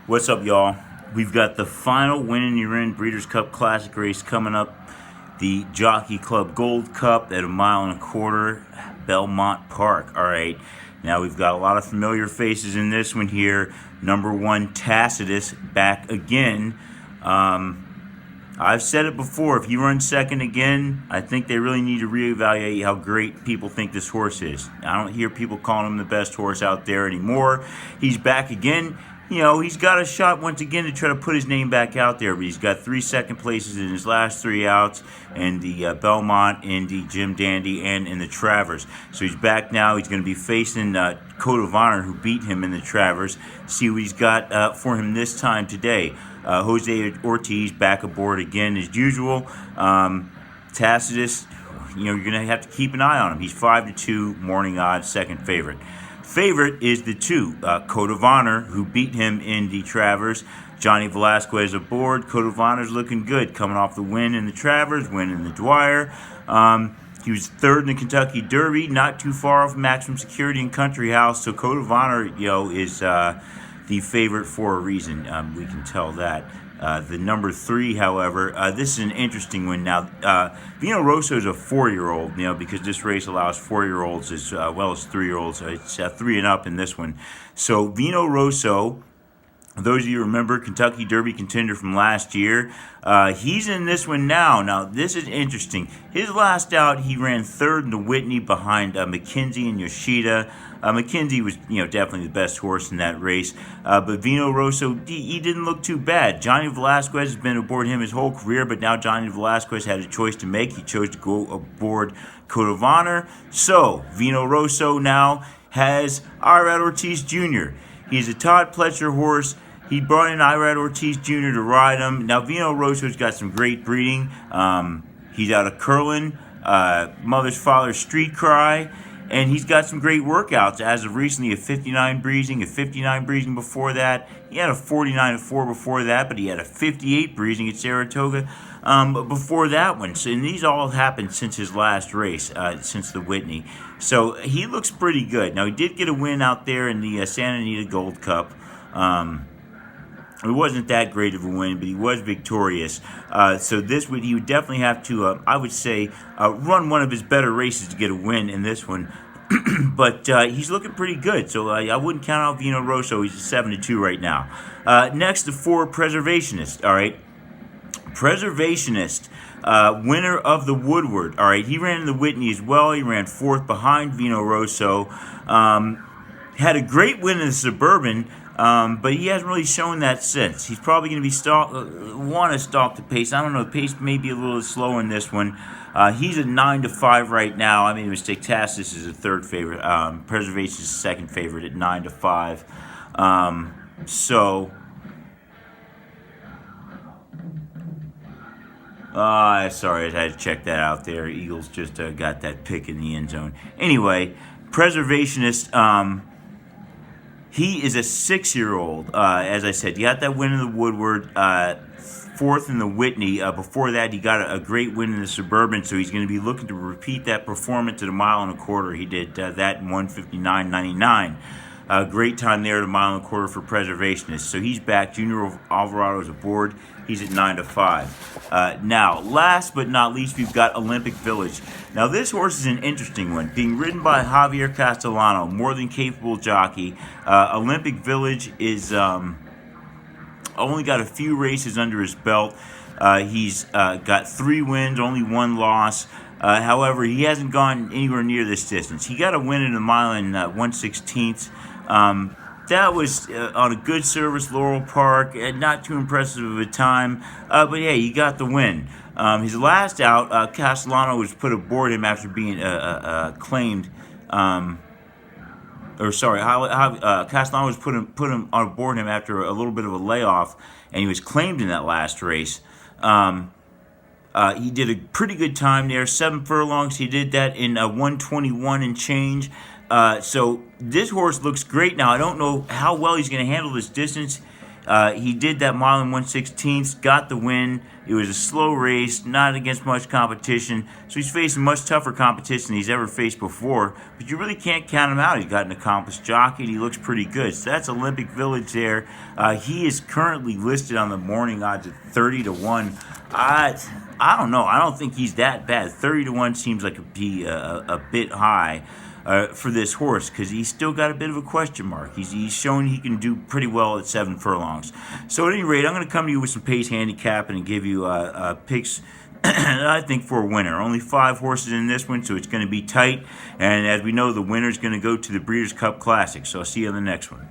What's up, y'all? We've got the final win in your in Breeders' Cup Classic race coming up. The Jockey Club Gold Cup at 1.25 miles, Belmont Park. All right. Now we've got a lot of familiar faces in this one here. Number one, Tacitus, back again. I've said it before. If he runs second again, I think they really need to reevaluate how great people think this horse is. I don't hear people calling him the best horse out there anymore. He's back again. You know, he's got a shot once again to try to put his name back out there, but he's got 3 second places in his last 3 outs in the Belmont, in the Jim Dandy, and in the Travers. So he's back now. He's going to be facing Code of Honor, who beat him in the Travers. See what he's got for him this time today. Jose Ortiz back aboard again as usual. Tacitus, you know, you're going to have to keep an eye on him. He's 5-2 morning odds, second favorite. Favorite is the 2, Code of Honor, who beat him in the Travers. Johnny Velasquez aboard. Code of Honor's looking good, coming off the win in the Travers, win in the Dwyer. He was third in the Kentucky Derby, not too far off Maximum Security and Country House. So Code of Honor, you know, is the favorite for a reason. We can tell that. The number 3, however, this is an interesting one. Now, Vino Rosso is a 4-year-old, you know, because this race allows 4-year-olds as well as 3-year-olds. It's 3 and up in this one. So Vino Rosso, those of you who remember, Kentucky Derby contender from last year, he's in this one now. Now, this is interesting. His last out, he ran third in the Whitney behind McKenzie and Yoshida. McKenzie was, you know, definitely the best horse in that race. But Vino Rosso, he didn't look too bad. Johnny Velasquez has been aboard him his whole career, but now Johnny Velasquez had a choice to make. He chose to go aboard Code of Honor. So, Vino Rosso now has Irad Ortiz Jr. He's a Todd Pletcher horse. He brought in Irad Ortiz Jr. to ride him. Now, Vino Rosso's got some great breeding. He's out of Curlin, Mother's Father's Street Cry. And he's got some great workouts as of recently, a 59 breezing, a 59 breezing before that. He had a 49-4 before that, but he had a 58 breezing at Saratoga before that one. So, and these all happened since his last race, since the Whitney. So he looks pretty good. Now, he did get a win out there in the Santa Anita Gold Cup. It wasn't that great of a win, but he was victorious. So this would he would definitely have to, I would say, run one of his better races to get a win in this one. But he's looking pretty good, so I wouldn't count out Vino Rosso. He's a 7-2 right now. Next, the 4, Preservationist. All right, Preservationist, winner of the Woodward. All right, he ran in the Whitney as well. He ran 4th behind Vino Rosso. Had a great win in the Suburban. But he hasn't really shown that since. He's probably going to be want to stalk the pace. I don't know. The pace may be a little slow in this one. He's at 9-5 right now. I made a mistake. Tacitus is a 3rd favorite. Preservation is a 2nd favorite at 9-5. Sorry, I had to check that out there. Eagles just got that pick in the end zone. Anyway, Preservationist. He is a 6-year-old. As I said, he got that win in the Woodward, 4th in the Whitney. Before that, he got a great win in the Suburban, so he's going to be looking to repeat that performance at 1.25 miles. He did that in 1:59.99. Great time there at 1.25 miles for Preservationist. So he's back. Junior Alvarado is aboard. He's at 9-5. Now, last but not least, we've got Olympic Village. Now, this horse is an interesting one. Being ridden by Javier Castellano, more than capable jockey. Olympic Village is only got a few races under his belt. He's got 3 wins, only 1 loss. However, he hasn't gone anywhere near this distance. He got a win in a mile in 1/16. That was on a good service, Laurel Park. Not too impressive of a time, but yeah, he got the win. His last out, Castellano was put aboard him after being claimed. Castellano was put him on board him after a little bit of a layoff, and he was claimed in that last race. He did a pretty good time there, 7 furlongs. He did that in 1:21 and change. So this horse looks great now. I don't know how well he's going to handle this distance. He did that mile and 1/16, got the win. It was a slow race, not against much competition, so he's facing much tougher competition than he's ever faced before, but you really can't count him out. He's got an accomplished jockey, and he looks pretty good. So that's Olympic Village there. He is currently listed on the morning odds at 30 to 1. I don't know. I don't think he's that bad. 30 to 1 seems like a bit high for this horse, because he's still got a bit of a question mark. He's shown he can do pretty well at 7 furlongs. So at any rate, I'm going to come to you with some pace handicapping and give you picks I think for a winner. Only 5 horses in this one, so it's going to be tight. And as we know, the winner is going to go to the Breeders' Cup Classic. So I'll see you on the next one.